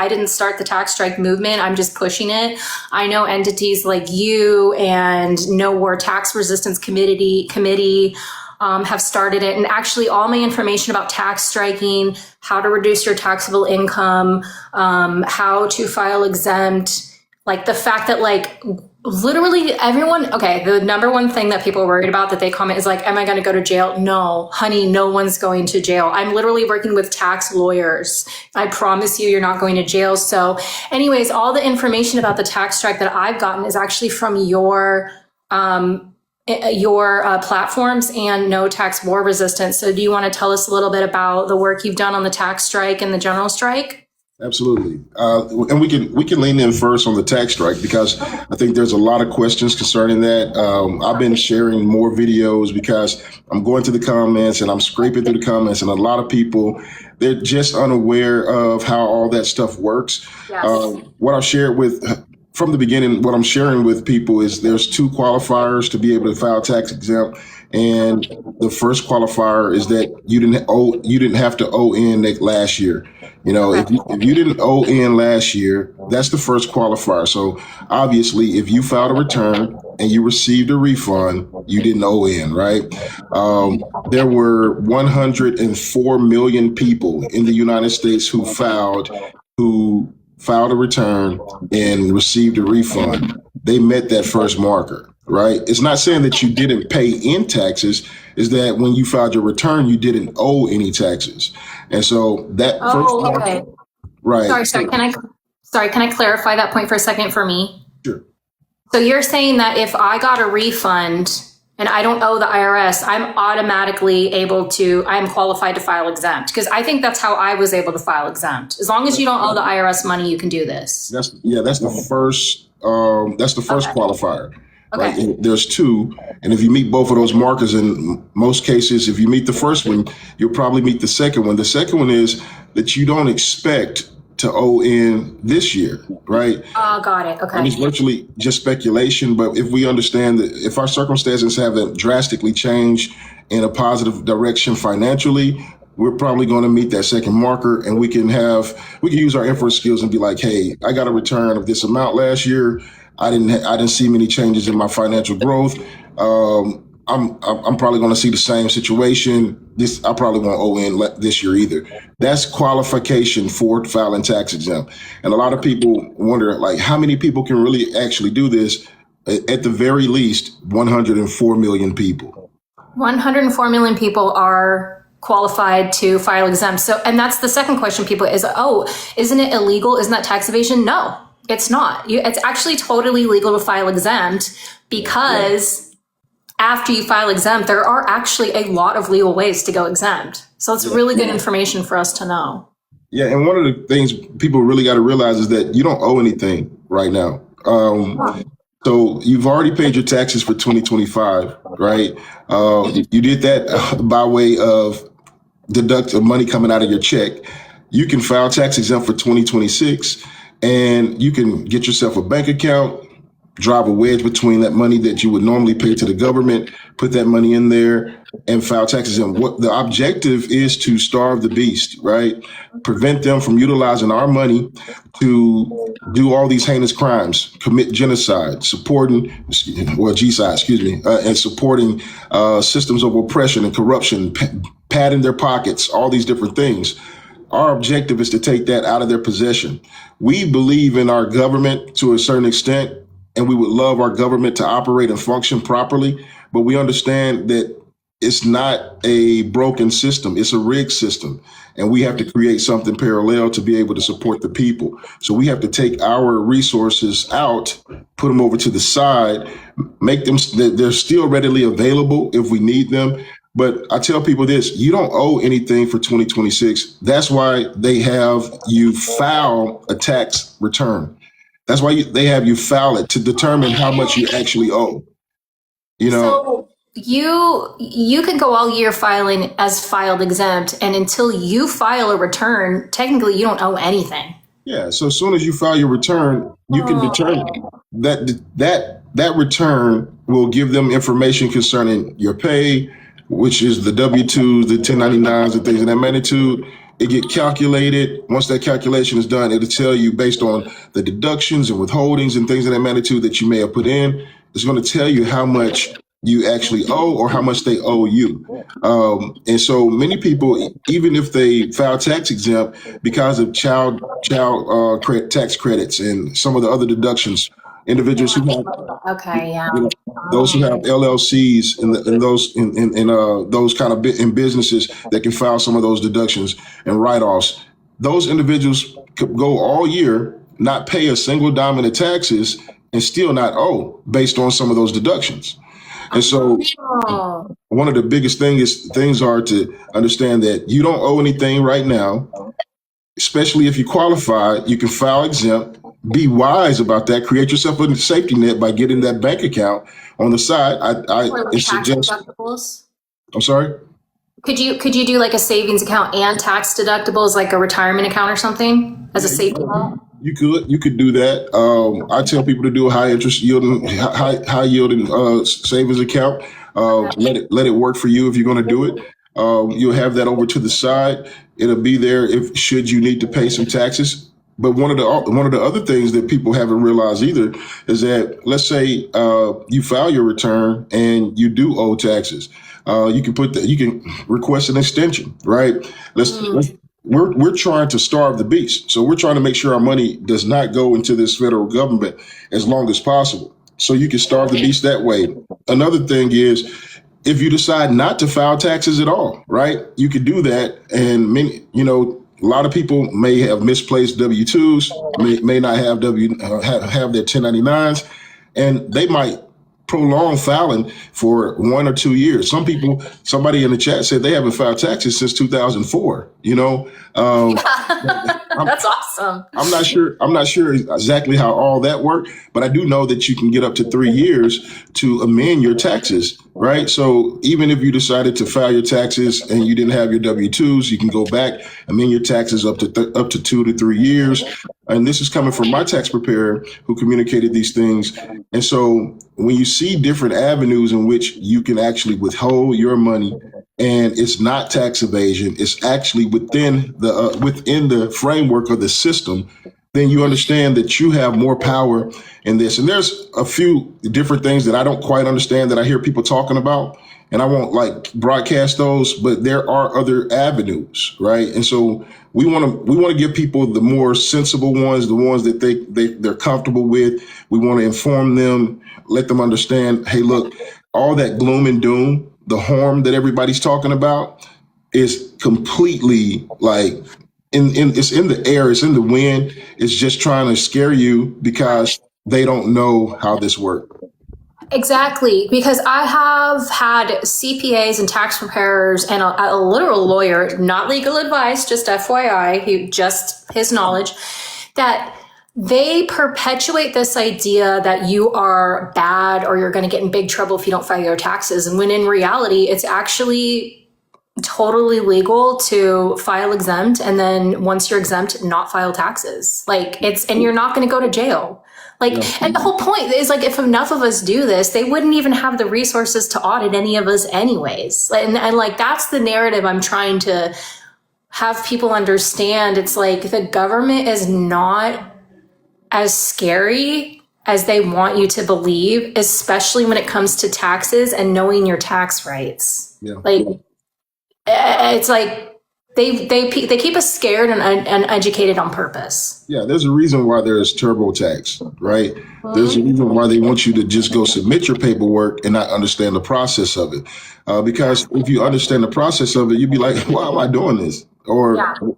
I didn't start the tax strike movement. I'm just pushing it. I know entities like you and No War Tax Resistance Committee have started it. And actually all my information about tax striking, how to reduce your taxable income, how to file exempt, like the fact that like literally everyone, okay, the number one thing that people are worried about that they comment is like, am I going to go to jail? No, honey, no one's going to jail. I'm literally working with tax lawyers. I promise you, you're not going to jail. So anyways, all the information about the tax strike that I've gotten is actually from your platforms and No Tax War Resistance. So do you want to tell us a little bit about the work you've done on the tax strike and the general strike? Absolutely. And we can lean in first on the tax strike because I think there's a lot of questions concerning that. I've been sharing more videos because I'm going to the comments and I'm scraping through the comments, and a lot of people, they're just unaware of how all that stuff works. Yes. What I've shared with from the beginning, what I'm sharing with people is there's two qualifiers to be able to file tax exempt. And the first qualifier is that you didn't have to owe in last year. You know, if you didn't owe in last year, that's the first qualifier. So obviously, if you filed a return and you received a refund, you didn't owe in, right? There were 104 million people in the United States who filed a return and received a refund. They met that first marker. Right. It's not saying that you didn't pay in taxes, is that when you filed your return, you didn't owe any taxes. And so that okay. Right. Sorry, can I clarify that point for a second for me? Sure. So you're saying that if I got a refund and I don't owe the IRS, I'm qualified to file exempt, because I think that's how I was able to file exempt. As long as you don't owe the IRS money, you can do this. That's the first qualifier. Okay. Right? There's two, and if you meet both of those markers, in most cases, if you meet the first one, you'll probably meet the second one. The second one is that you don't expect to owe in this year, right? Got it. Okay. And it's virtually just speculation, but if we understand that if our circumstances haven't drastically changed in a positive direction financially, we're probably going to meet that second marker, and we can use our inference skills and be like, hey, I got a return of this amount last year. I didn't see many changes in my financial growth. I'm probably going to see the same situation. I probably won't owe in this year either. That's qualification for filing tax exempt. And a lot of people wonder, like, how many people can really actually do this? At the very least, 104 million people. 104 million people are qualified to file exempt. So, and that's the second question people is, isn't it illegal? Isn't that tax evasion? No. It's not. It's actually totally legal to file exempt, because after you file exempt, there are actually a lot of legal ways to go exempt. So it's really good information for us to know. Yeah, and one of the things people really got to realize is that you don't owe anything right now. So you've already paid your taxes for 2025, right? You did that by way of deduct money coming out of your check. You can file tax exempt for 2026. And you can get yourself a bank account, drive a wedge between that money that you would normally pay to the government, put that money in there and file taxes. And what the objective is to starve the beast, right? Prevent them from utilizing our money to do all these heinous crimes, commit genocide, supporting systems of oppression and corruption, padding their pockets, all these different things. Our objective is to take that out of their possession. We believe in our government to a certain extent, and we would love our government to operate and function properly, but we understand that it's not a broken system, it's a rigged system. And we have to create something parallel to be able to support the people. So we have to take our resources out, put them over to the side, make them, they're still readily available if we need them. But I tell people this, you don't owe anything for 2026. That's why they have you file a tax return. That's why they have you file it to determine how much you actually owe. You know, so you can go all year filing as filed exempt, and until you file a return, technically you don't owe anything. Yeah. So as soon as you file your return, you can determine that return will give them information concerning your pay, which is the W-2s, the 1099s, and things of that magnitude. it get calculated. Once that calculation is done, it'll tell you based on the deductions and withholdings and things of that magnitude that you may have put in. It's going to tell you how much you actually owe or how much they owe you. And so many people, even if they file tax exempt because of child tax credits and some of the other deductions, individuals who have Okay, yeah. those who have LLCs and those kind of in businesses that can file some of those deductions and write-offs, those individuals could go all year, not pay a single dime in the taxes, and still not owe based on some of those deductions. And so one of the biggest things are to understand that you don't owe anything right now, especially if you qualify. You can file exempt. Be wise about that. Create yourself a safety net by getting that bank account on the side. I suggest. Deductibles? I'm sorry? Could you do like a savings account and tax deductibles, like a retirement account or something as a safety net? You could do that. I tell people to do a high yielding savings account. Let it work for you if you're going to do it. You'll have that over to the side. It'll be there if should you need to pay some taxes. But one of the other things that people haven't realized either is that, let's say you file your return and you do owe taxes. You can request an extension, right? We're trying to starve the beast. So we're trying to make sure our money does not go into this federal government as long as possible. So you can starve the beast that way. Another thing is, if you decide not to file taxes at all, right? You could do that. And a lot of people may have misplaced W-2s, may not have have their 1099s, and they might prolong filing for 1 or 2 years. Somebody in the chat said they haven't filed taxes since 2004. That's awesome. I'm not sure exactly how all that worked, but I do know that you can get up to 3 years to amend your taxes, right? So even if you decided to file your taxes and you didn't have your W-2s, you can go back, amend your taxes up to 2 to 3 years. And this is coming from my tax preparer who communicated these things. And so when you see different avenues in which you can actually withhold your money, and it's not tax evasion, it's actually within the framework of the system, then you understand that you have more power in this. And there's a few different things that I don't quite understand that I hear people talking about, and I won't broadcast those, but there are other avenues, right? And so we want to give people the more sensible ones, the ones that they're comfortable with. We want to inform them, let them understand, hey, look, all that gloom and doom, the harm that everybody's talking about is completely it's in the air, it's in the wind. It's just trying to scare you because they don't know how this works. Exactly, because I have had CPAs and tax preparers and a literal lawyer, not legal advice, just FYI, his knowledge, that they perpetuate this idea that you are bad or you're going to get in big trouble if you don't file your taxes. And when in reality, it's actually totally legal to file exempt. And then once you're exempt, not file taxes. And you're not going to go to jail. And the whole point is if enough of us do this, they wouldn't even have the resources to audit any of us anyways. And that's the narrative I'm trying to have people understand. It's the government is not as scary as they want you to believe, especially when it comes to taxes and knowing your tax rights. Yeah. It's they keep us scared and uneducated on purpose. Yeah, there's a reason why there's TurboTax, right? There's a reason why they want you to just go submit your paperwork and not understand the process of it. Because if you understand the process of it, you'd be like, why am I doing this? Or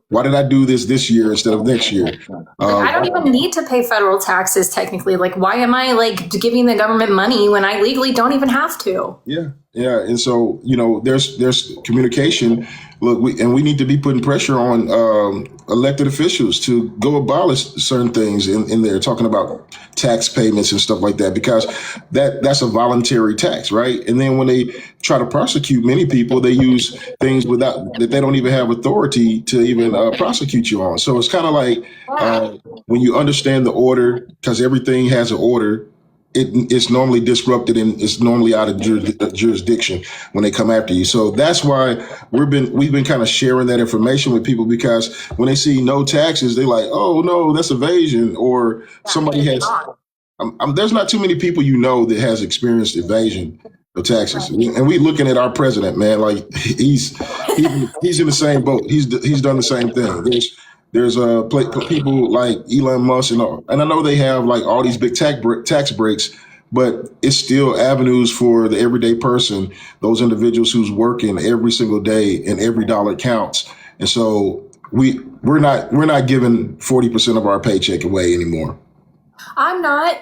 why did I do this year instead of next year? I don't even need to pay federal taxes technically. Why am I giving the government money when I legally don't even have to? Yeah. And so, there's communication. Look, we need to be putting pressure on elected officials to go abolish certain things in there, talking about tax payments and stuff like that, because that's a voluntary tax, right? And then when they try to prosecute many people, they use things that they don't even have authority to even prosecute you on. So it's kind of when you understand the order, because everything has an order, it's normally disrupted and it's normally out of jurisdiction when they come after you. So that's why we've been kind of sharing that information with people, because when they see no taxes, they're like, oh no, that's evasion, or somebody has. There's not too many people that has experienced evasion of taxes, and we looking at our president, man, like he's in the same boat. He's done the same thing. There's people like Elon Musk and I know they have like all these big tax breaks, but it's still avenues for the everyday person, those individuals who's working every single day and every dollar counts. And so we're not giving 40% of our paycheck away anymore. I'm not.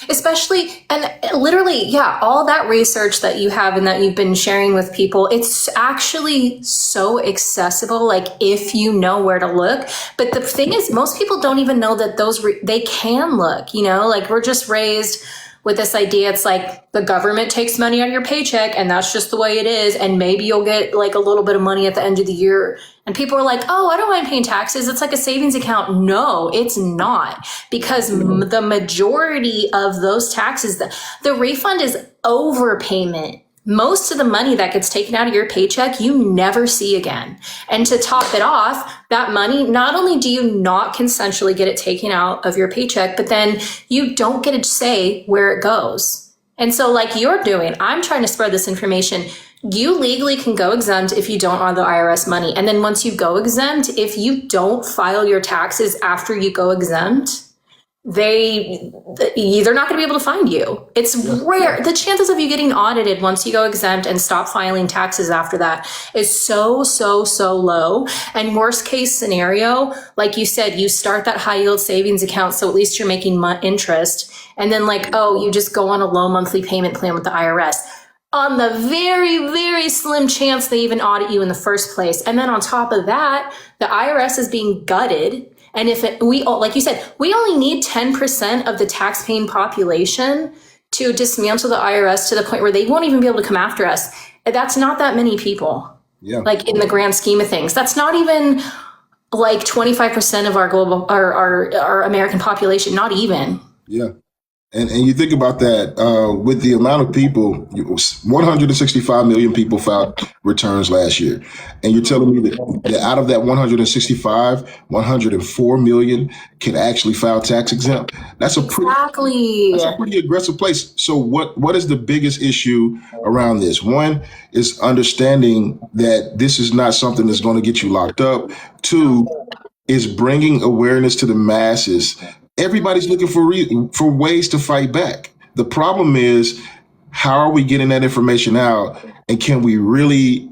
Especially, and literally, yeah, all that research that you have and that you've been sharing with people, it's actually so accessible, like if you know where to look. But the thing is, most people don't even know that they can look, like we're just raised with this idea. It's like the government takes money out of your paycheck and that's just the way it is. And maybe you'll get like a little bit of money at the end of the year. And people are like, oh, I don't mind paying taxes. It's like a savings account. No, it's not, because the majority of those taxes, the refund is overpayment. Most of the money that gets taken out of your paycheck, you never see again. And to top it off, that money, not only do you not consensually get it taken out of your paycheck, but then you don't get to say where it goes. And so like you're doing, I'm trying to spread this information. You legally can go exempt if you don't owe the IRS money. And then once you go exempt, if you don't file your taxes after you go exempt, they're not going to be able to find you. It's rare. The chances of you getting audited once you go exempt and stop filing taxes after that is so low. And worst case scenario, like you said, you start that high yield savings account, so at least you're making interest. And then like, oh, you just go on a low monthly payment plan with the IRS, on the very, very slim chance they even audit you in the first place. And then on top of that, the IRS is being gutted. And like you said, we only need 10% of the tax-paying population to dismantle the IRS to the point where they won't even be able to come after us. That's not that many people. Yeah. Like in the grand scheme of things, that's not even like 25% of our American population, not even. Yeah. And you think about that, with the amount of people, 165 million people filed returns last year. And you're telling me that out of that 165, 104 million can actually file tax exempt. That's a pretty aggressive place. So what is the biggest issue around this? One is understanding that this is not something that's going to get you locked up. Two is bringing awareness to the masses. Everybody's looking for ways to fight back. The problem is, how are we getting that information out, and can we really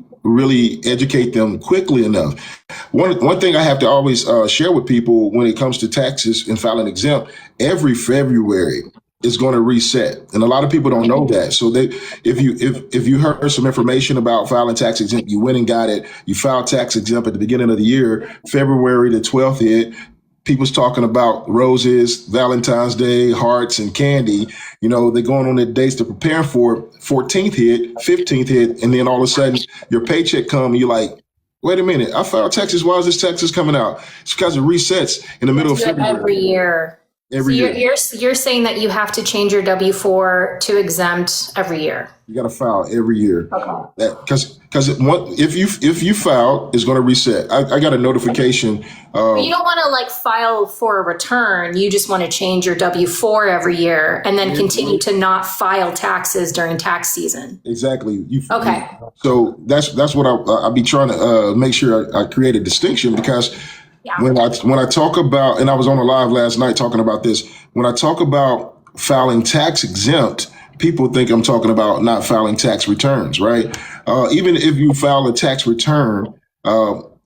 educate them quickly enough? One thing I have to always share with people when it comes to taxes and filing exempt, every February is going to reset, and a lot of people don't know that. So if you heard some information about filing tax exempt, you went and got it, you filed tax exempt at the beginning of the year, February the 12th hit. People's talking about roses, Valentine's Day, hearts, and candy. They're going on their dates to prepare for it. 14th hit, 15th hit, and then all of a sudden your paycheck comes and you're like, wait a minute, I filed taxes. Why is this taxes coming out? It's because it resets in the middle of February. Every year. You're saying that you have to change your W-4 to exempt every year. You got to file every year. Okay. Because if you file, it's going to reset. I got a notification. But you don't want to like file for a return. You just want to change your W-4 every year and then continue to not file taxes during tax season. Exactly. Okay. So that's what I'll be trying to make sure I create a distinction, because when I talk about, and I was on a live last night talking about this, when I talk about filing tax exempt, people think I'm talking about not filing tax returns, right? Even if you file a tax return,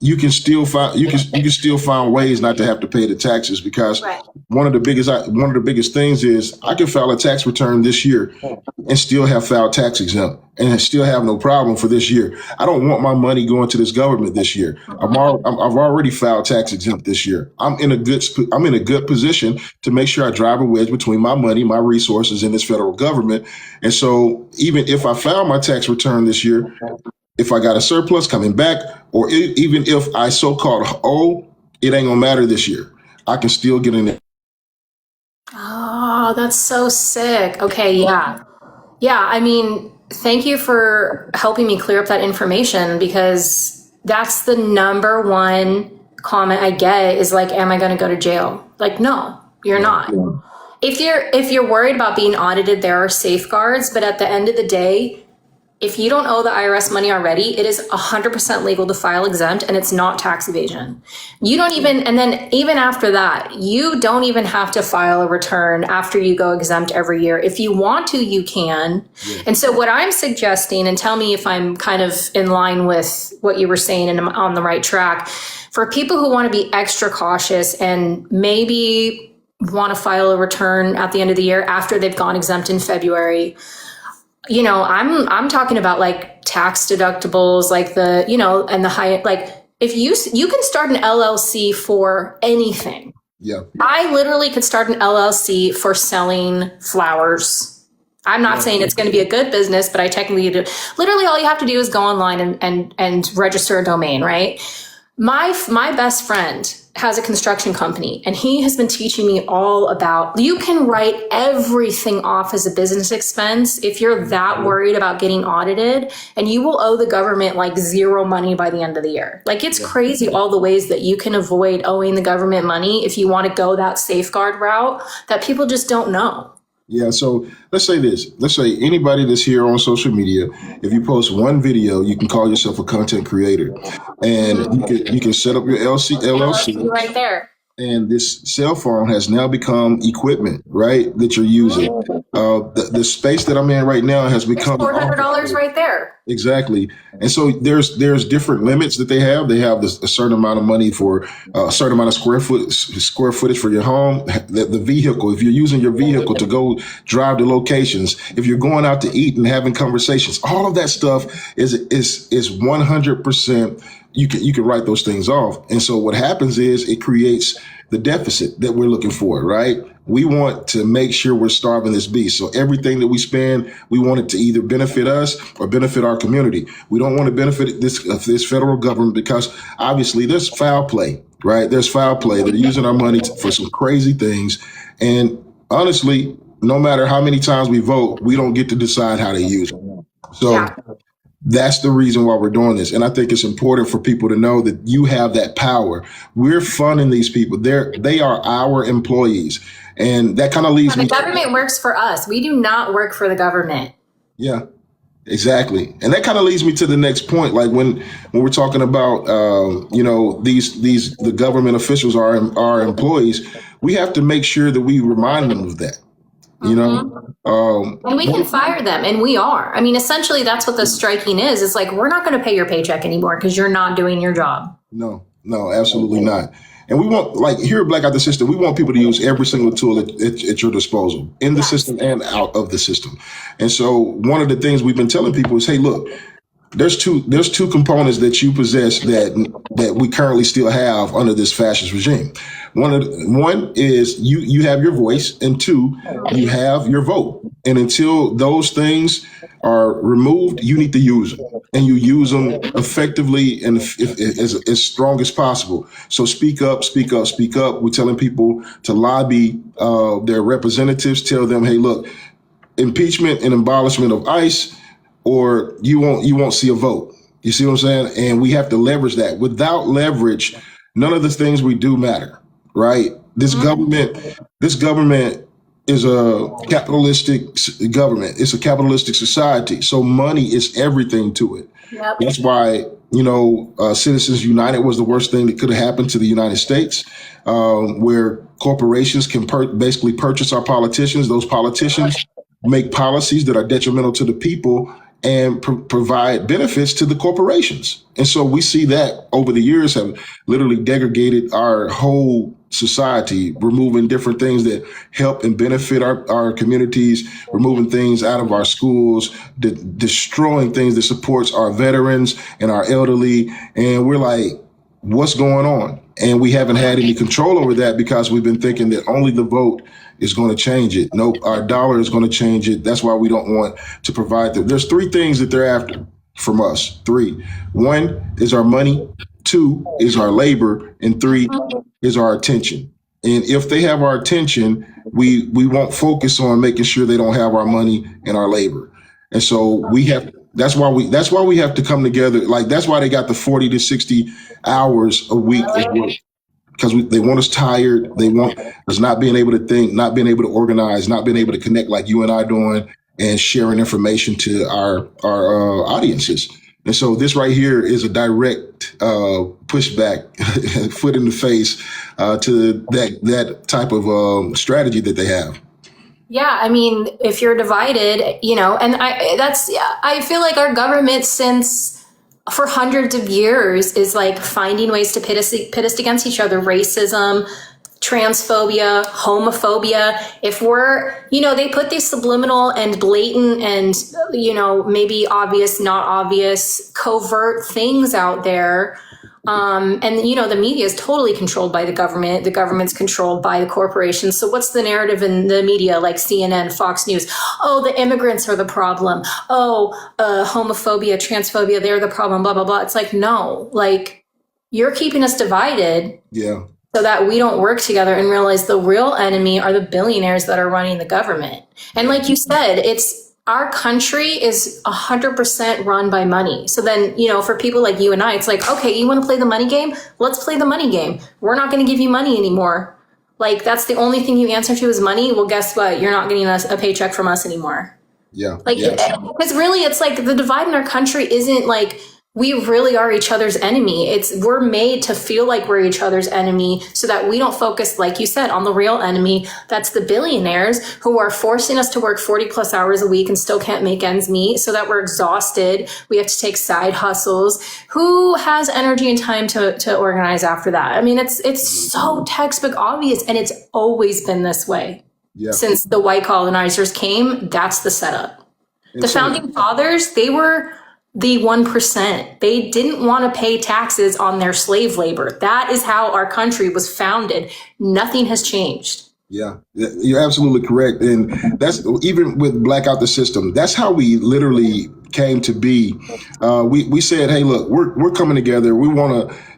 you can still find ways not to have to pay the taxes, because one of the biggest things is I can file a tax return this year and still have filed tax exempt and still have no problem for this year. I don't want my money going to this government this year. I've already filed tax exempt this year. I'm in a good position to make sure I drive a wedge between my money, my resources, and this federal government. And so even if I file my tax return this year, if I got a surplus coming back, or even if I so-called owe, it ain't gonna matter this year. I can still get in it. Oh, Wow, that's so sick. Okay, yeah. Yeah, I mean, thank you for helping me clear up that information because that's the number one comment I get is like, am I going to go to jail? Like, no, you're not. If you're worried about being audited, there are safeguards, but at the end of the day, if you don't owe the IRS money already, it is 100% legal to file exempt and it's not tax evasion. You don't even, and then even after that, you don't even have to file a return after you go exempt every year. If you want to, you can. Yeah. And so what I'm suggesting, and tell me if I'm kind of in line with what you were saying and I'm on the right track, for people who want to be extra cautious and maybe want to file a return at the end of the year after they've gone exempt in February, you know, I'm talking about like tax deductibles, like the, you know, and the high, like if you can start an LLC for anything. Yeah. I literally could start an LLC for selling flowers. I'm not saying it's going to be a good business, but I technically do. Literally all you have to do is go online and register a domain, right? My best friend has a construction company and he has been teaching me all about, you can write everything off as a business expense if you're that worried about getting audited, and you will owe the government like zero money by the end of the year. Like it's crazy all the ways that you can avoid owing the government money if you want to go that safeguard route that people just don't know. Yeah, so let's say this. Let's say anybody that's here on social media, if you post one video, you can call yourself a content creator, and you can set up your LLC right there. And this cell phone has now become equipment, right? That you're using. The space that I'm in right now has become $400 right there. Exactly. And so there's different limits that they have. They have a certain amount of money for a certain amount of square footage for your home. The vehicle, if you're using your vehicle to go drive to locations, if you're going out to eat and having conversations, all of that stuff is 100%. You can write those things off. And so what happens is it creates the deficit that we're looking for, right? We want to make sure we're starving this beast. So everything that we spend, we want it to either benefit us or benefit our community. We don't want to benefit this federal government because obviously there's foul play, right? There's foul play. They're using our money for some crazy things. And honestly, no matter how many times we vote, we don't get to decide how to use it. So that's the reason why we're doing this. And I think it's important for people to know that you have that power. We're funding these people. They are our employees. And that kind of leads me. The government works for us. We do not work for the government. Yeah, exactly. And that kind of leads me to the next point. Like when we're talking about, the government officials are our employees, we have to make sure that we remind them of that. And we can fire them, and we are. I mean, essentially, that's what the striking is. It's like, we're not going to pay your paycheck anymore because you're not doing your job. No, absolutely not. And we want, like here at Blackout the System, we want people to use every single tool at your disposal, in the system and out of the system. And so one of the things we've been telling people is, hey, look, there's two components that you possess that we currently still have under this fascist regime. One is you have your voice, and two, you have your vote. And until those things are removed, you need to use them, and you use them effectively and as strong as possible. So speak up, speak up, speak up. We're telling people to lobby their representatives. Tell them, hey, look, impeachment and abolishment of ICE, or you won't see a vote. You see what I'm saying? And we have to leverage that. Without leverage, none of the things we do matter, right? This government is a capitalistic government. It's a capitalistic society. So money is everything to it. Yep. That's why, Citizens United was the worst thing that could have happened to the United States, where corporations can basically purchase our politicians. Those politicians make policies that are detrimental to the people and provide benefits to the corporations. And so we see that over the years have literally degraded our whole society, removing different things that help and benefit our communities, removing things out of our schools, destroying things that supports our veterans and our elderly. And we're like, what's going on? And we haven't had any control over that because we've been thinking that only the vote is going to change it. Nope, our dollar is going to change it. That's why we don't want to provide them. There's three things that they're after from us. Three. One is our money. Two is our labor. And three is our attention. And if they have our attention, we won't focus on making sure they don't have our money and our labor. And so that's why we have to come together. Like, that's why they got the 40 to 60 hours a week of work, because they want us tired. They want us not being able to think, not being able to organize, not being able to connect like you and I doing, and sharing information to our audiences. And so this right here is a direct pushback, foot in the face to that type of strategy that they have. Yeah, I mean, if you're divided, and I feel like our government for hundreds of years is like finding ways to pit us against each other. Racism, transphobia, homophobia. If they put these subliminal and blatant and, maybe obvious, not obvious, covert things out there. And the media is totally controlled by the government. The government's controlled by the corporations. So what's the narrative in the media, like CNN, Fox News? Oh, the immigrants are the problem. Oh, homophobia, transphobia, they're the problem, blah, blah, blah. It's like, no, like, you're keeping us divided. Yeah. So that we don't work together and realize the real enemy are the billionaires that are running the government. And like you said, our country is 100% run by money. So then, for people like you and I, it's like, okay, you want to play the money game? Let's play the money game. We're not going to give you money anymore. Like, that's the only thing you answer to is money. Well, guess what? You're not getting a paycheck from us anymore. Yeah. Like, because really, it's like the divide in our country isn't like, we really are each other's enemy. We're made to feel like we're each other's enemy so that we don't focus, like you said, on the real enemy. That's the billionaires who are forcing us to work 40 plus hours a week and still can't make ends meet, so that we're exhausted. We have to take side hustles. Who has energy and time to organize after that? I mean, it's so textbook obvious, and it's always been this way. Yeah. Since the white colonizers came, that's the setup. The founding fathers, they were the 1%. They didn't want to pay taxes on their slave labor. That is how our country was founded. Nothing has changed. Yeah, you're absolutely correct. And that's even with Blackout the System. That's how we literally came to be. We said, hey, look, we're coming together.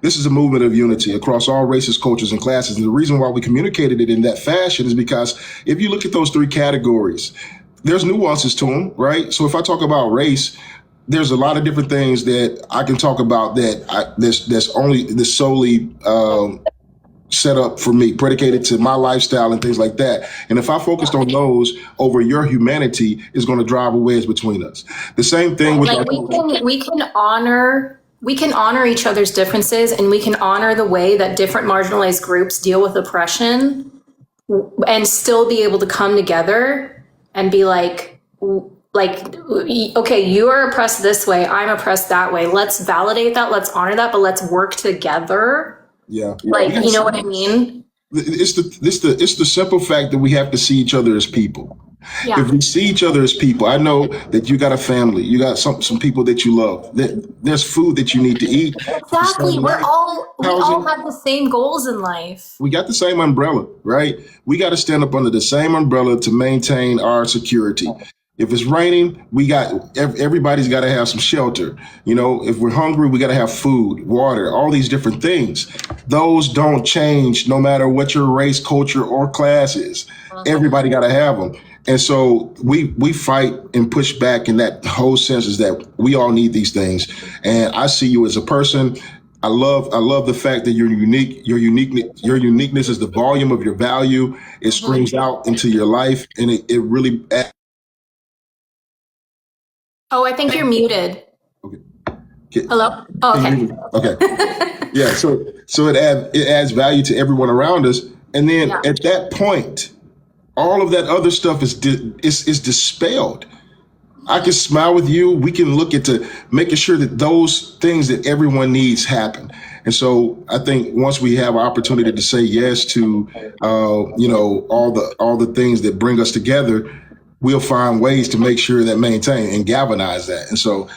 This is a movement of unity across all races, cultures, and classes. And the reason why we communicated it in that fashion is because if you look at those three categories, there's nuances to them, right? So if I talk about race, there's a lot of different things that I can talk about that's solely set up for me, predicated to my lifestyle and things like that. And if I focused on those over your humanity, is going to drive a wedge between us. The same thing with we can honor each other's differences, and we can honor the way that different marginalized groups deal with oppression, and still be able to come together and be like, okay, you are oppressed this way, I'm oppressed that way. Let's validate that, let's honor that, but let's work together. Yeah. Like, you know what I mean? It's the simple fact that we have to see each other as people. Yeah. If we see each other as people, I know that you got a family, you got some people that you love. There's food that you need to eat. Exactly. We all have the same goals in life. We got the same umbrella, right? We got to stand up under the same umbrella to maintain our security. If it's raining, everybody's got to have some shelter. If we're hungry, we got to have food, water, all these different things. Those don't change no matter what your race, culture, or class is. Everybody got to have them. And so we fight and push back in that whole sense, is that we all need these things. And I see you as a person. I love the fact that you're unique. Your uniqueness is the volume of your value. It screams out into your life, and it really. Oh, I think you're muted. Okay. Hello? Oh, okay. Okay. Yeah. So it adds value to everyone around us, and then at that point, all of that other stuff is dispelled. I can smile with you. We can look into making sure that those things that everyone needs happen. And so I think once we have an opportunity to say yes to, all the things that bring us together, we'll find ways to make sure that maintain and galvanize that. And so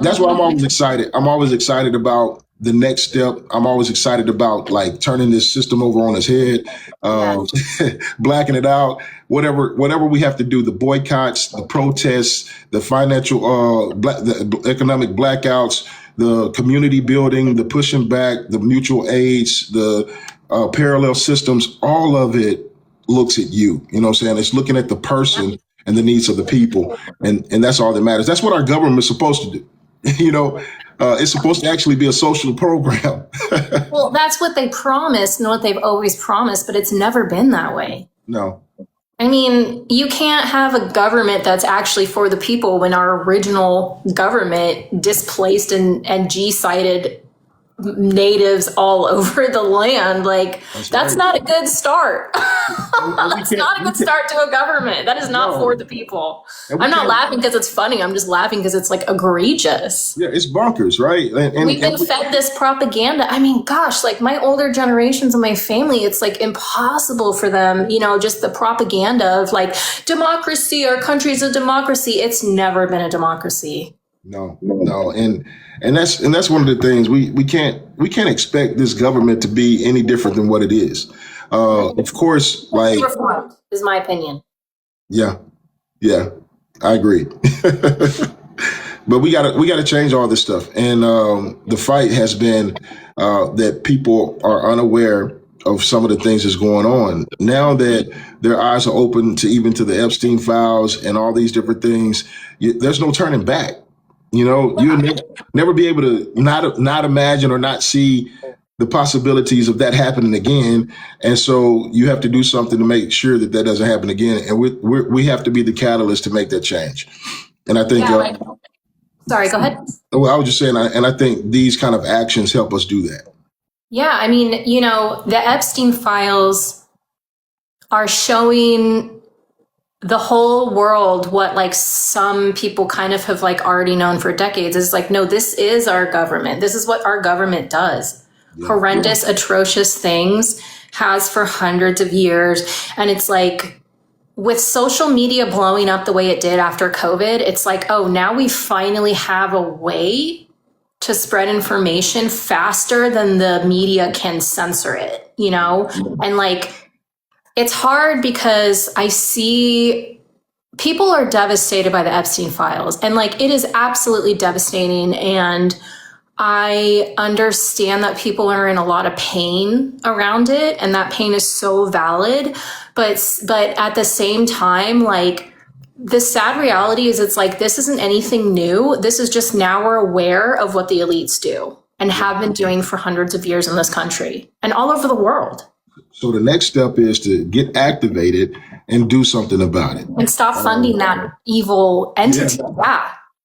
that's why I'm always excited. I'm always excited about the next step. I'm always excited about like turning this system over on its head, blacking it out, whatever we have to do, the boycotts, the protests, the financial, the economic blackouts, the community building, the pushing back, the mutual aids, the parallel systems, all of it. looks at you. You know what I'm saying? It's looking at the person and the needs of the people. And that's all that matters. That's what our government is supposed to do. You know, it's supposed to actually be a social program. Well, that's what they promised and what they've always promised, but it's never been that way. No. I mean, you can't have a government that's actually for the people when our original government displaced and genocidated natives all over the land. Like, that's not a good start. That's not a good start to a government. That is not for the people. I'm not laughing because it's funny. I'm just laughing because it's like egregious. Yeah, it's bonkers, right? We've been fed this propaganda. I mean, gosh, like my older generations of my family, it's like impossible for them, you know, just the propaganda of like democracy, our country's a democracy. It's never been a democracy. No. And that's one of the things we can't expect this government to be any different than what it is. Of course, like reformed is my opinion. Yeah, I agree. But we gotta change all this stuff. And the fight has been that people are unaware of some of the things that's going on. Now that their eyes are open to even to the Epstein files and all these different things, there's no turning back. You know, you'll never be able to not imagine or not see the possibilities of that happening again. And so you have to do something to make sure that that doesn't happen again. And we have to be the catalyst to make that change. And I think, sorry, go ahead. Well, I was just saying, and I think these kind of actions help us do that. Yeah, I mean, you know, the Epstein files are showing the whole world what like some people kind of have like already known for decades is like, no, this is our government. This is what our government does. Yeah. Horrendous, atrocious things, has for hundreds of years. And it's like with social media blowing up the way it did after COVID, it's like, oh, now we finally have a way to spread information faster than the media can censor it, you know? And like, it's hard because I see people are devastated by the Epstein files, and like it is absolutely devastating. And I understand that people are in a lot of pain around it, and that pain is so valid. But at the same time, like the sad reality is it's like this isn't anything new. This is just now we're aware of what the elites do and have been doing for hundreds of years in this country and all over the world. So the next step is to get activated and do something about it. And stop funding that evil entity.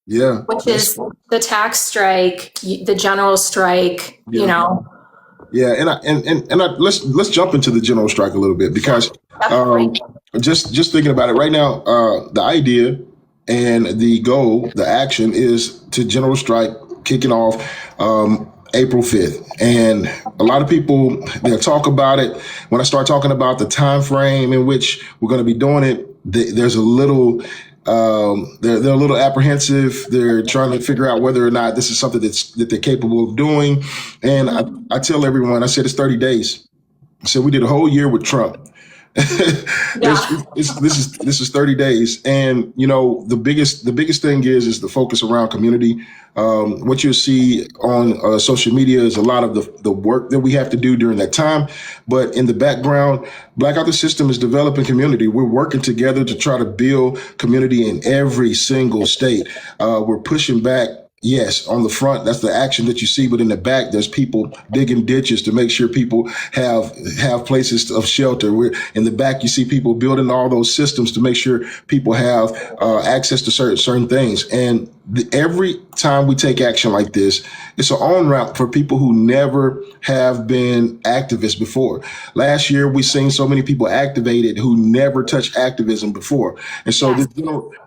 Yeah. Which is the tax strike, the general strike, you know. Yeah, and let's jump into the general strike a little bit because just thinking about it right now, the idea and the goal, the action is to general strike kicking off April 5th. And a lot of people, they'll talk about it. When I start talking about the time frame in which we're going to be doing it, there's a little, they're a little apprehensive. They're trying to figure out whether or not this is something that they're capable of doing. And I tell everyone, I said, it's 30 days. I said, we did a whole year with Trump. This is 30 days. And, you know, the biggest thing is the focus around community. What you'll see on social media is a lot of the work that we have to do during that time. But in the background, Black Author System is developing community. We're working together to try to build community in every single state. We're pushing back. Yes, on the front, that's the action that you see, but in the back, there's people digging ditches to make sure people have places of shelter. In the back, you see people building all those systems to make sure people have access to certain things. And every time we take action like this, it's an on-ramp for people who never have been activists before. Last year, we seen so many people activated who never touched activism before. And so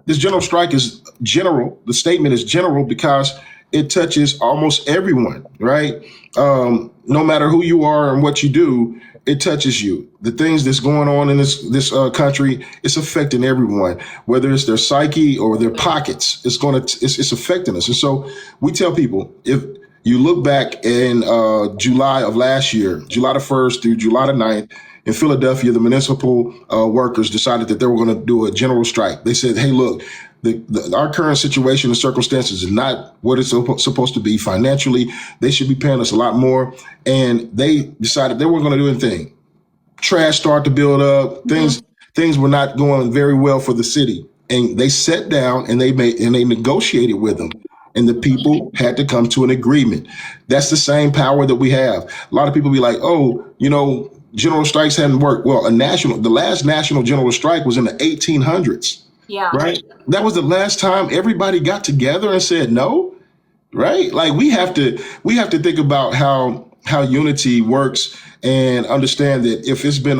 this general strike is general. The statement is general because it touches almost everyone, right? No matter who you are and what you do, it touches you. The things that's going on in this country, it's affecting everyone, whether it's their psyche or their pockets. It's affecting us. And so we tell people, if you look back in July of last year, July the 1st through July the 9th, in Philadelphia, the municipal workers decided that they were going to do a general strike. They said, hey, look, our current situation and circumstances is not what it's supposed to be financially. They should be paying us a lot more. And they decided they weren't going to do anything. trash started to build up. Things were not going very well for the city, and they sat down and they negotiated with them, and the people had to come to an agreement. That's the same power that we have. A lot of people be like, oh, general strikes hadn't worked. Well, the last national general strike was in the 1800s. Yeah. Right. That was the last time everybody got together and said no. Right. Like we have to think about how unity works and understand that if it's been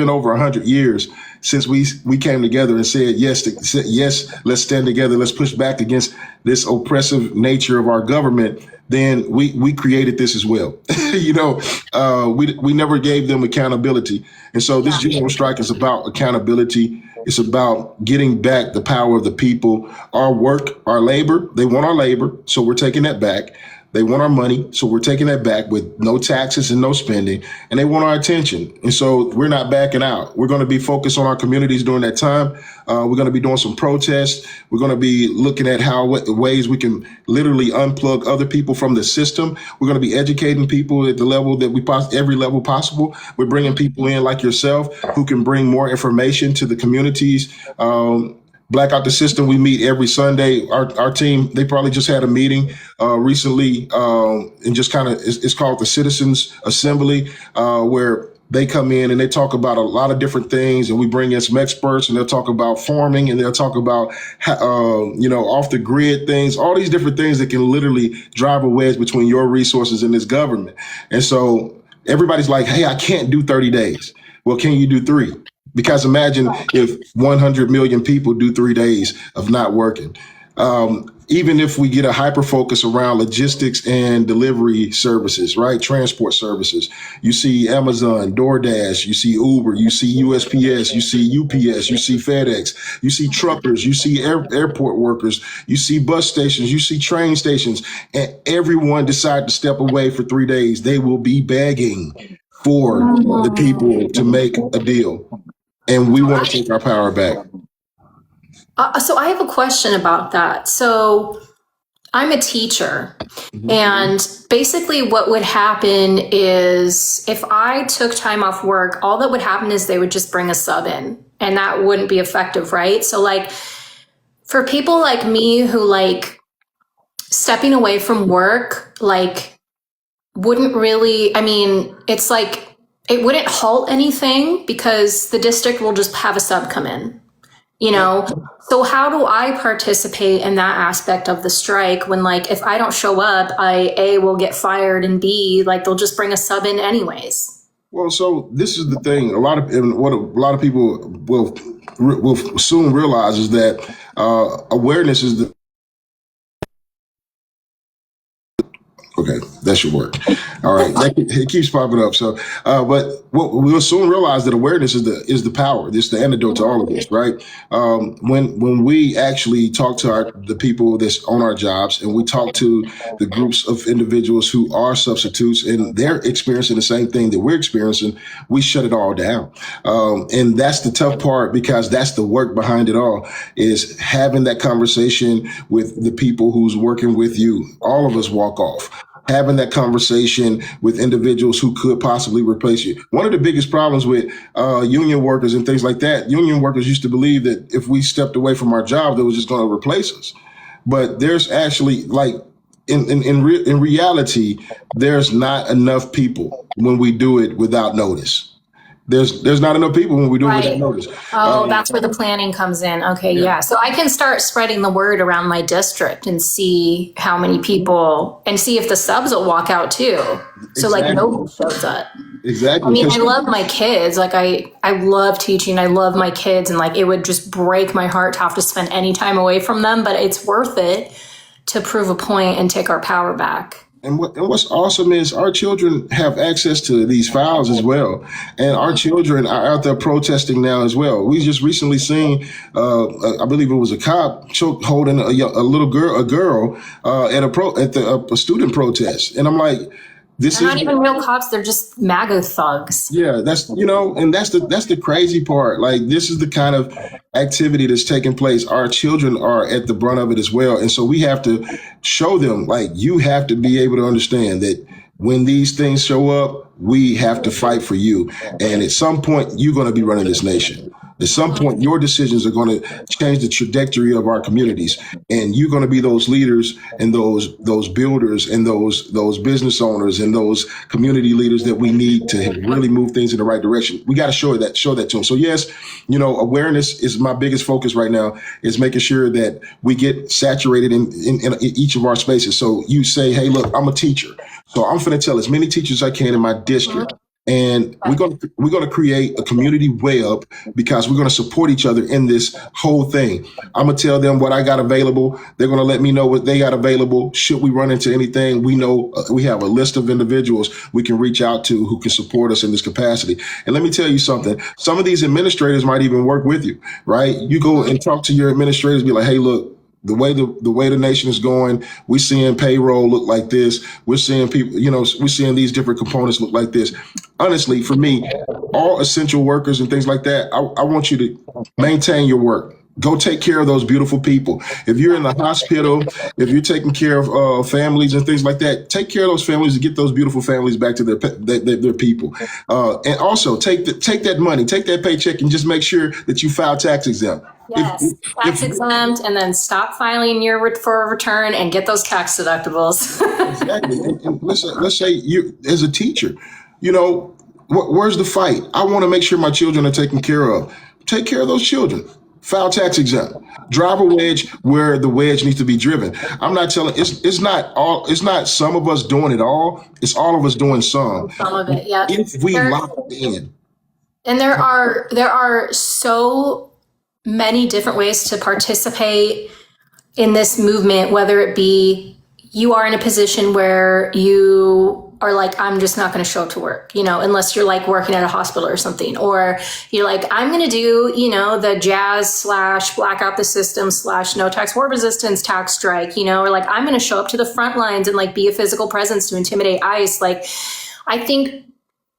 over 100 years since we came together and said yes, let's stand together, let's push back against this oppressive nature of our government, then we created this as well. We never gave them accountability. And so this general strike is about accountability. It's about getting back the power of the people, our work, our labor. They want our labor, so we're taking that back. They want our money, so we're taking that back with no taxes and no spending. And they want our attention. And so we're not backing out. We're going to be focused on our communities during that time. We're going to be doing some protests. We're going to be looking at ways we can literally unplug other people from the system. We're going to be educating people at the level that every level possible. We're bringing people in like yourself who can bring more information to the communities. Blackout the System, we meet every Sunday. Our team, they probably just had a meeting recently, and just kind of, it's called the Citizens Assembly, where they come in and they talk about a lot of different things, and we bring in some experts, and they'll talk about farming, and they'll talk about, off the grid things, all these different things that can literally drive a wedge between your resources and this government. And so everybody's like, hey, I can't do 30 days. Well, can you do 3? Because imagine if 100 million people do 3 days of not working. Even if we get a hyper focus around logistics and delivery services, right? Transport services. You see Amazon, DoorDash, you see Uber, you see USPS, you see UPS, you see FedEx, you see truckers, you see airport workers, you see bus stations, you see train stations, and everyone decide to step away for 3 days. They will be begging for the people to make a deal. And we want to take our power back. So I have a question about that. So I'm a teacher, and basically what would happen is if I took time off work, all that would happen is they would just bring a sub in, and that wouldn't be effective, right? So like for people like me who like stepping away from work, like wouldn't really, it's like, it wouldn't halt anything because the district will just have a sub come in, So how do I participate in that aspect of the strike when, like, if I don't show up, I, A, will get fired, and B, like, they'll just bring a sub in anyways? Well, so this is the thing. What a lot of people will soon realize is that awareness is the. Okay, that should work. All right, it keeps popping up. So, but what we'll soon realize that awareness is the power. It's the antidote to all of this, right? When we actually talk to the people that's on our jobs, and we talk to the groups of individuals who are substitutes, and they're experiencing the same thing that we're experiencing, we shut it all down. And that's the tough part, because that's the work behind it all, is having that conversation with the people who's working with you. All of us walk off. Having that conversation with individuals who could possibly replace you. One of the biggest problems with union workers and things like that, union workers used to believe that if we stepped away from our job, they was just going to replace us. But there's actually, like, in reality, there's not enough people when we do it without notice. There's not enough people when we do it without notice. Oh, that's where the planning comes in. Okay, yeah. So I can start spreading the word around my district and see how many people, and see if the subs will walk out too. So like nobody shows up. Exactly. I love my kids. Like I love teaching. I love my kids, and like it would just break my heart to have to spend any time away from them, but it's worth it to prove a point and take our power back. And what's awesome is our children have access to these files as well. And our children are out there protesting now as well. We just recently seen, I believe it was a cop holding a little girl, at a student protest. And I'm like, They're not even real cops. They're just MAGA thugs. Yeah, that's, and that's the crazy part. Like, this is the kind of activity that's taking place. Our children are at the brunt of it as well. And so we have to show them, like, you have to be able to understand that when these things show up, we have to fight for you. And at some point, you're going to be running this nation. At some point, your decisions are going to change the trajectory of our communities, and you're going to be those leaders and those builders and those business owners and those community leaders that we need to really move things in the right direction. We got to show that to them. So yes, awareness is my biggest focus right now, is making sure that we get saturated in each of our spaces. So you say, hey, look, I'm a teacher, so I'm going to tell as many teachers as I can in my district. And we're going to create a community web, because we're going to support each other in this whole thing. I'm going to tell them what I got available. They're going to let me know what they got available. Should we run into anything, we know we have a list of individuals we can reach out to who can support us in this capacity. And let me tell you something. Some of these administrators might even work with you, right? You go and talk to your administrators, be like, hey, look, the way the nation is going, we're seeing payroll look like this. We're seeing people, we're seeing these different components look like this. Honestly, for me, all essential workers and things like that, I want you to maintain your work. Go take care of those beautiful people. If you're in the hospital, if you're taking care of families and things like that, take care of those families and get those beautiful families back to their people. And also take that money, take that paycheck, and just make sure that you file tax exempt. Yes, tax exempt, and then stop filing for a return and get those tax deductibles. Exactly. And let's say you, as a teacher, where's the fight? I want to make sure my children are taken care of. Take care of those children. File tax exempt. Drive a wedge where the wedge needs to be driven. I'm not telling. It's not some of us doing it all. It's all of us doing some. Some of it, yeah. If we lock it in. And there are so many different ways to participate in this movement, whether it be you are in a position where you are like, I'm just not going to show up to work, unless you're like working at a hospital or something, or you're like, I'm going to do, the jazz / black out the system / no tax war resistance tax strike, or like, I'm going to show up to the front lines and like be a physical presence to intimidate ICE. Like, I think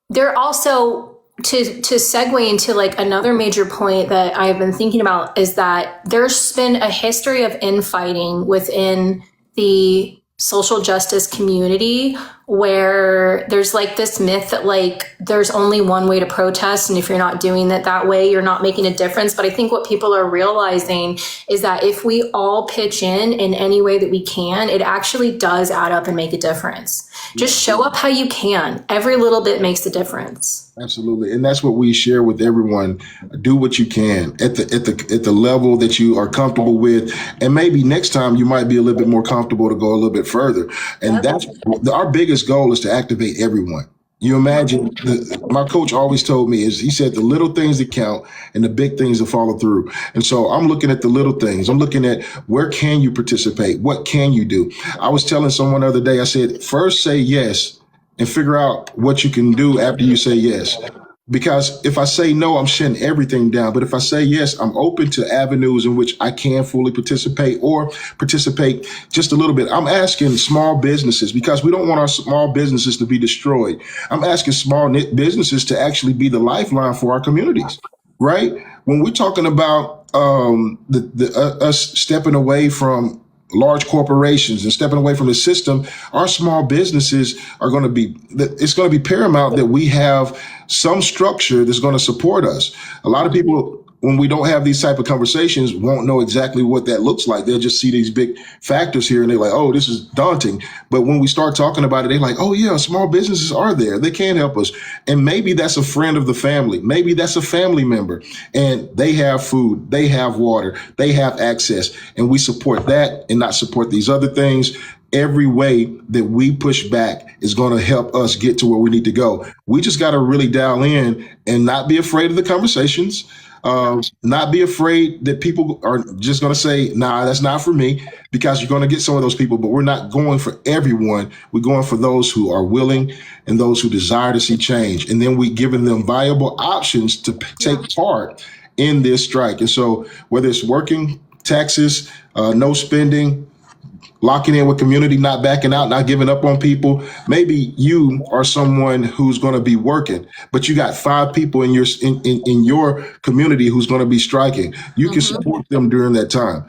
there also, to segue into like another major point that I've been thinking about, is that there's been a history of infighting within the social justice community, where there's like this myth that like there's only one way to protest, and if you're not doing it that way, you're not making a difference. But I think what people are realizing is that if we all pitch in any way that we can, it actually does add up and make a difference. Just show up how you can. Every little bit makes a difference. Absolutely. And that's what we share with everyone. Do what you can at the level that you are comfortable with. And maybe next time you might be a little bit more comfortable to go a little bit further. And that's our biggest goal, is to activate everyone. You imagine, my coach always told me, he said the little things that count and the big things that follow through. And so I'm looking at the little things. I'm looking at where can you participate? What can you do? I was telling someone the other day, I said, first say yes and figure out what you can do after you say yes. Because if I say no, I'm shutting everything down. But if I say yes, I'm open to avenues in which I can fully participate, or participate just a little bit. I'm asking small businesses, because we don't want our small businesses to be destroyed. I'm asking small businesses to actually be the lifeline for our communities, right? When we're talking about us stepping away from large corporations and stepping away from the system, our small businesses are going to be, it's going to be paramount that we have some structure that's going to support us. A lot of people, when we don't have these type of conversations, won't know exactly what that looks like. They'll just see these big factors here and they're like, oh, this is daunting. But when we start talking about it, they're like, oh yeah, small businesses are there. They can help us. And maybe that's a friend of the family. Maybe that's a family member, and they have food, they have water, they have access, and we support that and not support these other things. Every way that we push back is going to help us get to where we need to go. We just got to really dial in and not be afraid of the conversations. Not be afraid that people are just going to say, nah, that's not for me, because you're going to get some of those people, but we're not going for everyone. We're going for those who are willing and those who desire to see change. And then we're giving them viable options to take part in this strike. And so whether it's working, taxes, no spending, locking in with community, not backing out, not giving up on people. Maybe you are someone who's going to be working, but you got 5 people in your community who's going to be striking. You can support them during that time.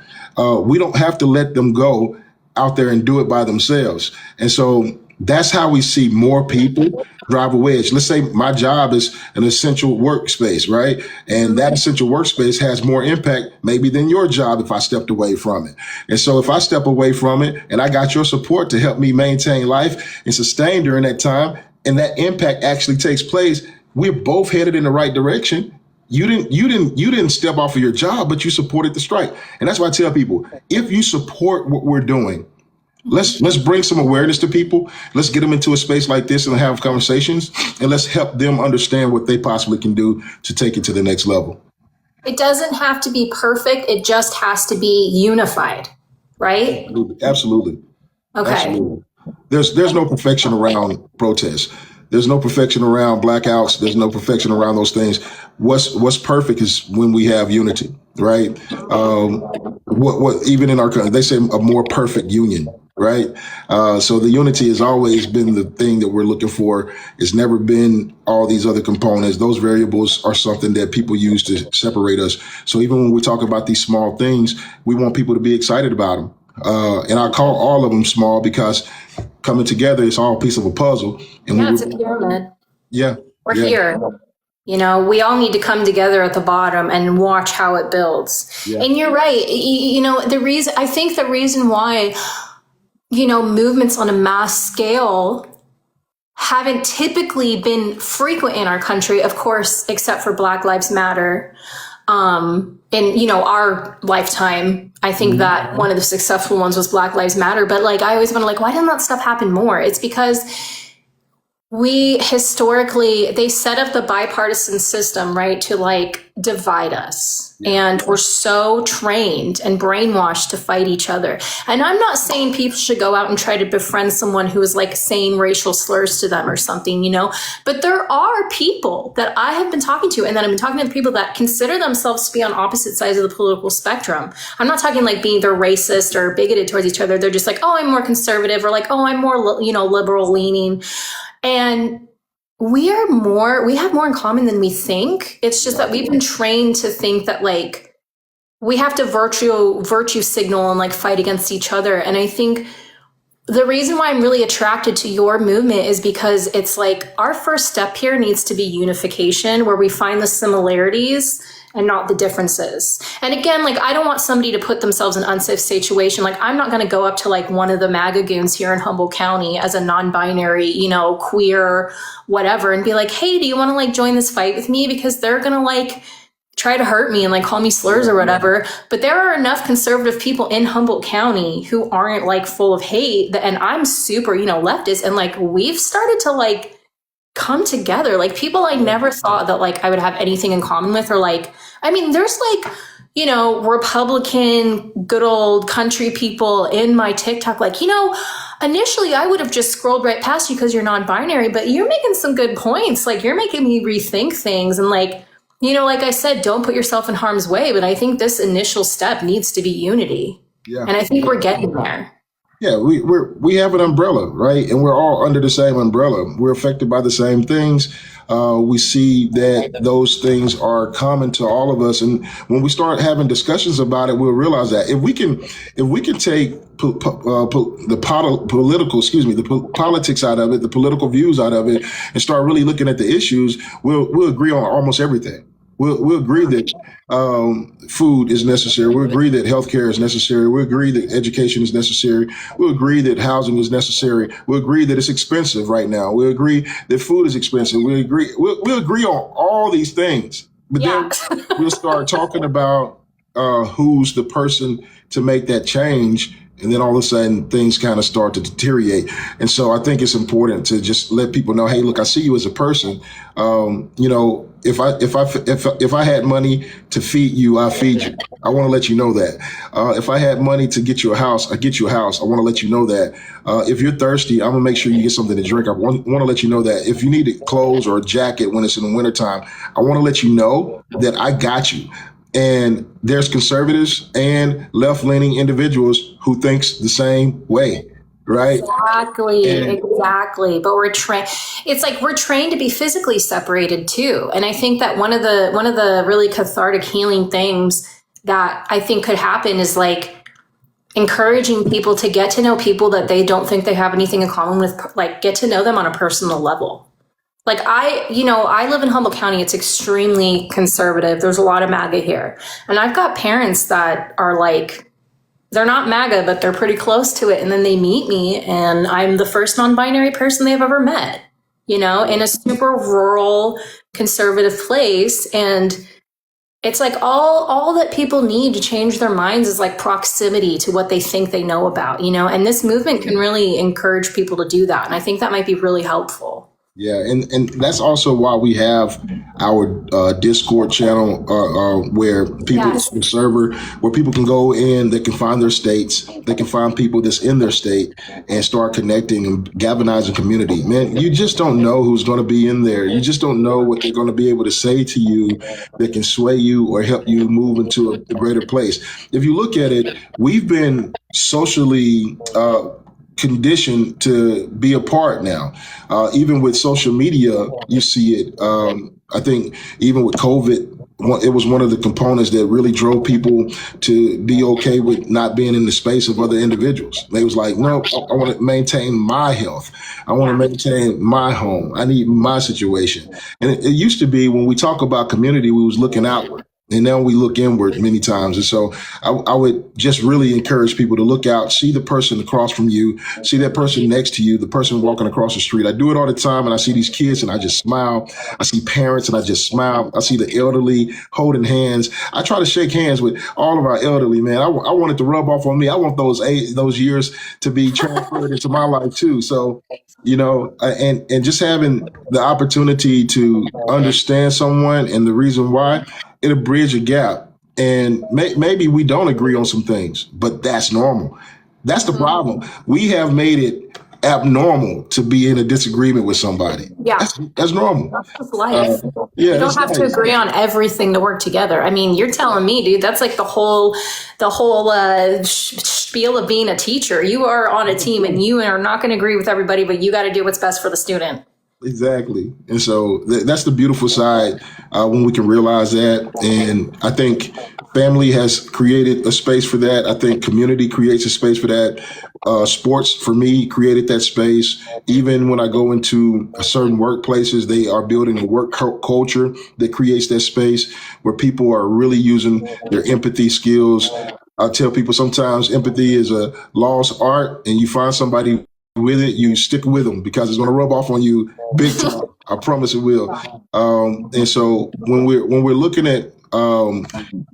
We don't have to let them go out there and do it by themselves. And so That's how we see more people drive a wedge. Let's say my job is an essential workspace, right? And that essential workspace has more impact maybe than your job if I stepped away from it. And so if I step away from it and I got your support to help me maintain life and sustain during that time, and that impact actually takes place, we're both headed in the right direction. You didn't step off of your job, but you supported the strike. And that's why I tell people, if you support what we're doing, let's bring some awareness to people. Let's get them into a space like this and have conversations, and let's help them understand what they possibly can do to take it to the next level. It doesn't have to be perfect. It just has to be unified, right? Absolutely. Okay. Absolutely. There's no perfection around protests. There's no perfection around blackouts. There's no perfection around those things. What's perfect is when we have unity, right? What even in our country, they say a more perfect union, right? So the unity has always been the thing that we're looking for. It's never been all these other components. Those variables are something that people use to separate us. So even when we talk about these small things, we want people to be excited about them. And I call all of them small because coming together, it's all a piece of a puzzle. And yeah, it's a pyramid. Yeah. We're here. You know, we all need to come together at the bottom and watch how it builds. Yeah. And you're right. You know, I think the reason why, you know, movements on a mass scale haven't typically been frequent in our country, of course, except for Black Lives Matter. In, you know, our lifetime, I think that one of the successful ones was Black Lives Matter. But like, I always wonder, like, why didn't that stuff happen more? It's because we historically, they set up the bipartisan system, right, to like divide us. And we're so trained and brainwashed to fight each other. And I'm not saying people should go out and try to befriend someone who is like saying racial slurs to them or something, you know, but there are people that I have been talking to and that I've been talking to people that consider themselves to be on opposite sides of the political spectrum. I'm not talking like being they're racist or bigoted towards each other. They're just like, oh, I'm more conservative, or like, oh, I'm more, you know, liberal leaning. And we have more in common than we think. It's just that we've been trained to think that like we have to virtue signal and like fight against each other. And I think the reason why I'm really attracted to your movement is because it's like our first step here needs to be unification, where we find the similarities and not the differences. And again, like, I don't want somebody to put themselves in an unsafe situation. Like, I'm not going to go up to like one of the MAGA goons here in Humboldt County as a non-binary, you know, queer, whatever, and be like, hey, do you want to like join this fight with me? Because they're going to like try to hurt me and like call me slurs or whatever. But there are enough conservative people in Humboldt County who aren't like full of hate, and I'm super, you know, leftist, and like we've started to like come together, like people I never thought that like I would have anything in common with, or like, I mean, there's like, you know, Republican, good old country people in my TikTok, like, you know, initially I would have just scrolled right past you because you're non-binary, but you're making some good points. Like, you're making me rethink things. And like, you know, like I said, don't put yourself in harm's way. But I think this initial step needs to be unity. Yeah. And I think we're getting there. Yeah, we have an umbrella, right? And we're all under the same umbrella. We're affected by the same things. We see that those things are common to all of us. And when we start having discussions about it, we'll realize that if we can take the politics out of it, the political views out of it, and start really looking at the issues, we'll agree on almost everything. We'll agree that food is necessary. We'll agree that healthcare is necessary. We'll agree that education is necessary. We'll agree that housing is necessary. We'll agree that it's expensive right now. We'll agree that food is expensive. We'll agree on all these things. But then we'll start talking about who's the person to make that change. And then all of a sudden things kind of start to deteriorate. And so I think it's important to just let people know, hey, look, I see you as a person. You know, if I had money to feed you, I feed you. I want to let you know that. If I had money to get you a house, I get you a house. I want to let you know that. If you're thirsty, I'm gonna make sure you get something to drink. I want to let you know that. If you need clothes or a jacket when it's in the wintertime, I want to let you know that I got you. And there's conservatives and left-leaning individuals who thinks the same way, right? Exactly. But we're trained. It's like we're trained to be physically separated too. And I think that one of the really cathartic healing things that I think could happen is like encouraging people to get to know people that they don't think they have anything in common with, like get to know them on a personal level. Like I live in Humboldt County. It's extremely conservative. There's a lot of MAGA here. And I've got parents that are like, they're not MAGA, but they're pretty close to it. And then they meet me and I'm the first non-binary person they've ever met, in a super rural, conservative place. And it's like all that people need to change their minds is like proximity to what they think they know about, and this movement can really encourage people to do that. And I think that might be really helpful. Yeah, and that's also why we have our Discord channel where people Yes. server where people can go in, they can find their states, they can find people that's in their state and start connecting and galvanizing community. Man, you just don't know who's going to be in there. You just don't know what they're going to be able to say to you that can sway you or help you move into a greater place. If you look at it, we've been socially conditioned to be apart now. Even with social media, you see it. I think even with COVID, it was one of the components that really drove people to be okay with not being in the space of other individuals. They was like, no, I want to maintain my health. I want to maintain my home. I need my situation. And it used to be when we talk about community, we was looking outward. And now we look inward many times. And so I would just really encourage people to look out, see the person across from you, see that person next to you, the person walking across the street. I do it all the time. And I see these kids and I just smile. I see parents and I just smile. I see the elderly holding hands. I try to shake hands with all of our elderly, man. I want it to rub off on me. I want those years to be transferred into my life too. So, and just having the opportunity to understand someone and the reason why, it'll bridge a gap. And maybe we don't agree on some things, but that's normal. That's the problem. We have made it abnormal to be in a disagreement with somebody. Yeah. That's normal. That's just life. Yeah, You don't have to agree on everything to work together. I mean, you're telling me, dude, that's like the whole spiel of being a teacher. You are on a team and you are not going to agree with everybody, but you got to do what's best for the student. Exactly. And so that's the beautiful side when we can realize that. And I think family has created a space for that. I think community creates a space for that. Sports, for me, created that space. Even when I go into certain workplaces, they are building a work culture that creates that space where people are really using their empathy skills. I tell people sometimes empathy is a lost art, and you find somebody with it, you stick with them because it's going to rub off on you big time. I promise it will. And so when we're looking at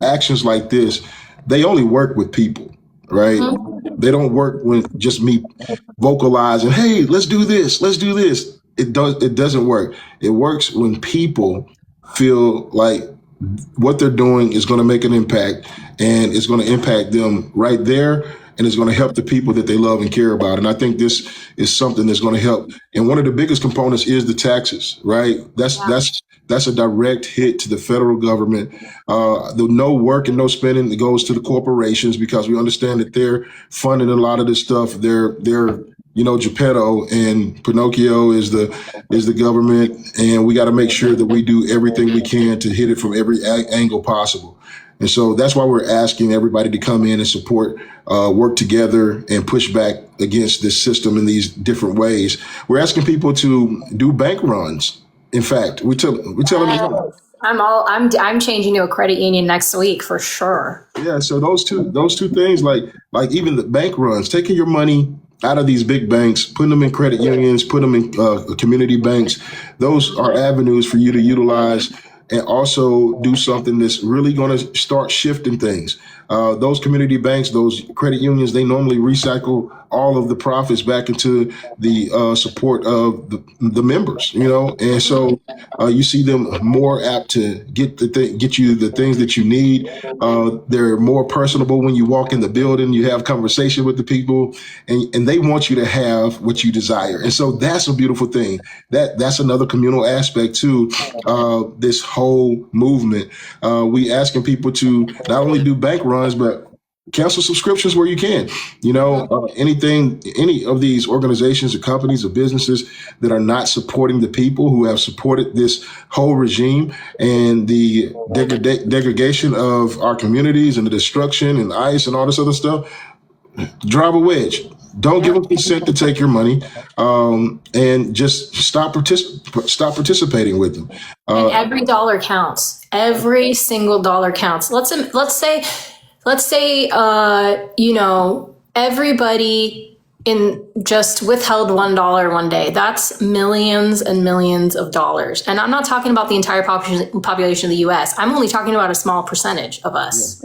actions like this, they only work with people, right? Mm-hmm. They don't work when just me vocalizing, "Hey, let's do this. Let's do this." It doesn't work. It works when people feel like what they're doing is going to make an impact, and it's going to impact them right there. And it's going to help the people that they love and care about. And I think this is something that's going to help. And one of the biggest components is the taxes, right? That's a direct hit to the federal government. The no work and no spending that goes to the corporations because we understand that they're funding a lot of this stuff. They're Geppetto and Pinocchio is the government, and we got to make sure that we do everything we can to hit it from every angle possible. And so that's why we're asking everybody to come in and support, work together and push back against this system in these different ways. We're asking people to do bank runs. In fact, we tell them. I'm changing to a credit union next week for sure. Yeah. So those two things, like even the bank runs, taking your money out of these big banks, putting them in credit unions, putting them in community banks. Those are avenues for you to utilize and also do something that's really going to start shifting things. Those community banks, those credit unions, they normally recycle all of the profits back into the support of the members, and so you see them more apt to get you the things that you need. They're more personable when you walk in the building, you have conversation with the people, and they want you to have what you desire. And so that's a beautiful thing. That's another communal aspect to this whole movement. We asking people to not only do bank runs, but cancel subscriptions where you can. Any of these organizations or companies or businesses that are not supporting the people who have supported this whole regime and the degradation of our communities and the destruction and ICE and all this other stuff, drive a wedge. Don't give them consent to take your money, and just stop participating with them. And every dollar counts. Every single dollar counts. Let's say, everybody in just withheld $1 one day. That's millions and millions of dollars. And I'm not talking about the entire population of the US. I'm only talking about a small percentage of us.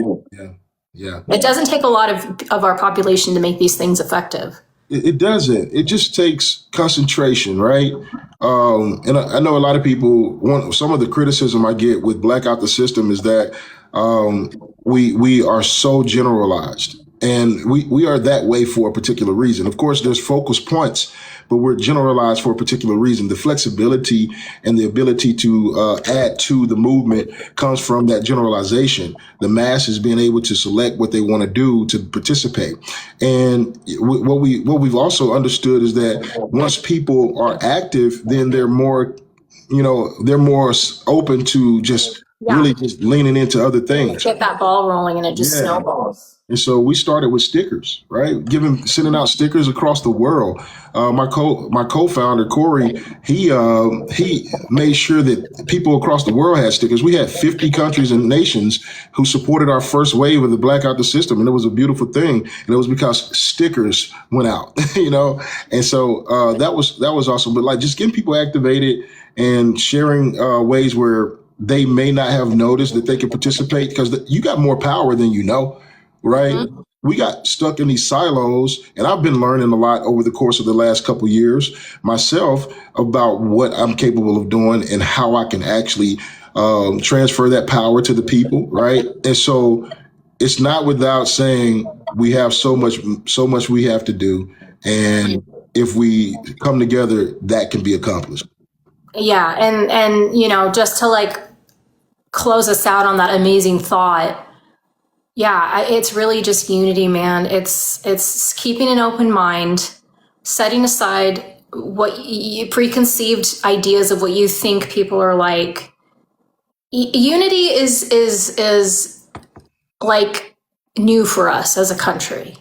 Yeah. It doesn't take a lot of our population to make these things effective. It doesn't. It just takes concentration, right? And I know a lot of people some of the criticism I get with Blackout the System is that we are so generalized. And we are that way for a particular reason. Of course, there's focus points, but we're generalized for a particular reason. The flexibility and the ability to add to the movement comes from that generalization. The masses being able to select what they want to do to participate. And what we've also understood is that once people are active, then they're more open to just really just leaning into other things. Get that ball rolling and it just snowballs. And so we started with stickers, right? Sending out stickers across the world. My co-founder Corey, he made sure that people across the world had stickers. We had 50 countries and nations who supported our first wave of the Blackout the System, and it was a beautiful thing. And it was because stickers went out, And so that was awesome. But like just getting people activated and sharing ways where they may not have noticed that they can participate, because you got more power than you know. Right. Mm-hmm. We got stuck in these silos, and I've been learning a lot over the course of the last couple of years myself about what I'm capable of doing and how I can actually transfer that power to the people. Right. And so it's not without saying we have so much we have to do. And if we come together, that can be accomplished. Yeah. And just to like close us out on that amazing thought. Yeah, it's really just unity, man. It's keeping an open mind, setting aside what preconceived ideas of what you think people are like. Unity is like new for us as a country.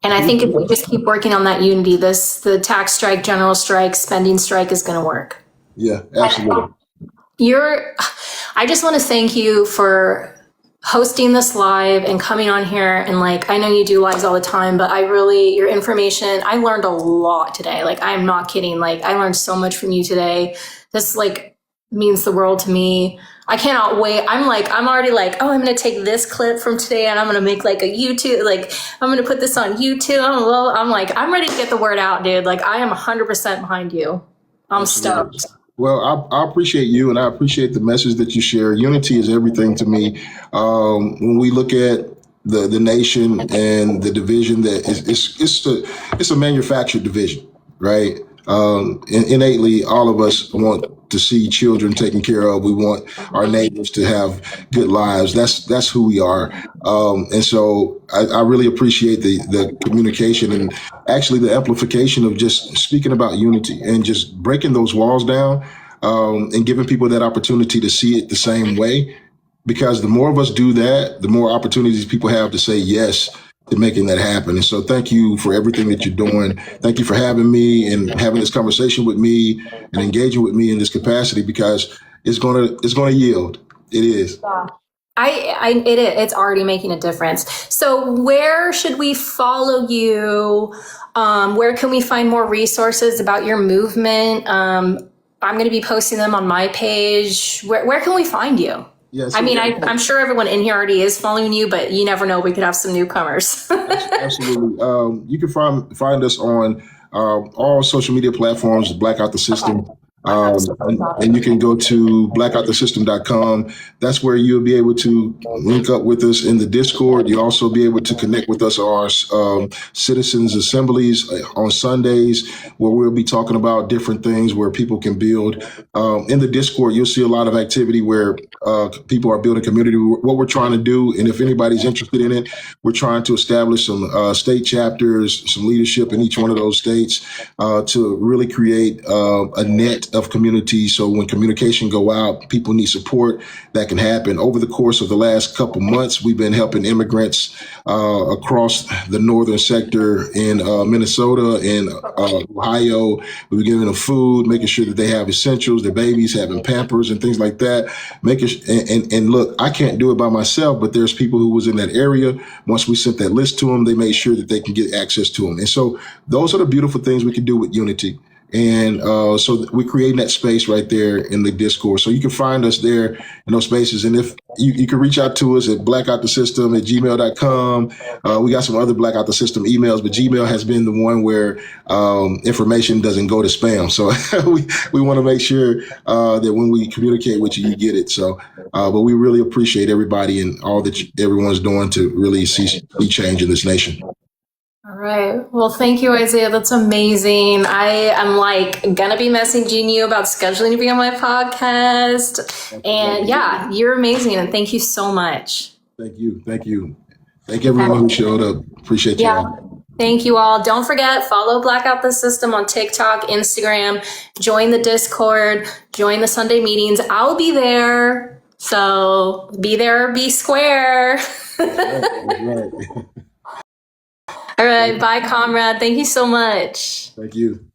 And I think if we just keep working on that unity, the tax strike, general strike, spending strike is going to work. Yeah, absolutely. I just want to thank you for hosting this live and coming on here. And I know you do lives all the time, but your information, I learned a lot today. I'm not kidding. I learned so much from you today. This means the world to me. I cannot wait. I'm already I'm going to take this clip from today and I'm going to make a YouTube, I'm going to put this on YouTube. I'm ready to get the word out, dude. I am 100% behind you. I'm stoked. Well, I appreciate you, and I appreciate the message that you share. Unity is everything to me. When we look at the nation and the division, it's a manufactured division, right? Innately, all of us want to see children taken care of. We want our neighbors to have good lives. That's who we are. And so I really appreciate the communication and actually the amplification of just speaking about unity and just breaking those walls down, and giving people that opportunity to see it the same way. Because the more of us do that, the more opportunities people have to say yes to making that happen. And so thank you for everything that you're doing. Thank you for having me and having this conversation with me and engaging with me in this capacity, because it's gonna yield. It is. Yeah. It's already making a difference. So where should we follow you? Where can we find more resources about your movement? I'm going to be posting them on my page. Where can we find you? Yes, I'm sure everyone in here already is following you, but you never know. We could have some newcomers. Absolutely. You can find us on all social media platforms, Blackout the System. Okay. And you can go to blackoutthesystem.com. That's where you'll be able to link up with us in the Discord. You'll also be able to connect with us on our citizens assemblies on Sundays, where we'll be talking about different things where people can build. In the Discord, you'll see a lot of activity where people are building community. What we're trying to do, and if anybody's interested in it, we're trying to establish some state chapters, some leadership in each one of those states to really create a net of community. So when communication go out, people need support, that can happen. Over the course of the last couple months, we've been helping immigrants across the northern sector in Minnesota and Ohio. We've been giving them food, making sure that they have essentials, their babies having Pampers and things like that. And look, I can't do it by myself, but there's people who was in that area. Once we sent that list to them, they made sure that they can get access to them. And so those are the beautiful things we can do with Unity. And so we're creating that space right there in the Discord. So you can find us there in those spaces. And if you can reach out to us at blackoutthesystem@gmail.com. We got some other Blackout the System emails, but Gmail has been the one where information doesn't go to spam. So we want to make sure that when we communicate with you, you get it. So, but we really appreciate everybody and all that everyone's doing to really see change in this nation. All right. Well, thank you, Isaiah. That's amazing. I am gonna be messaging you about scheduling to be on my podcast. And yeah, you're amazing. And thank you so much. Thank you. Thank you. Thank everyone who showed up. Appreciate you. Yeah. Thank you all. Don't forget, follow Blackout the System on TikTok, Instagram, join the Discord, join the Sunday meetings. I'll be there. So be there or be square. That's right. All right. Bye, comrade. Thank you so much. Thank you.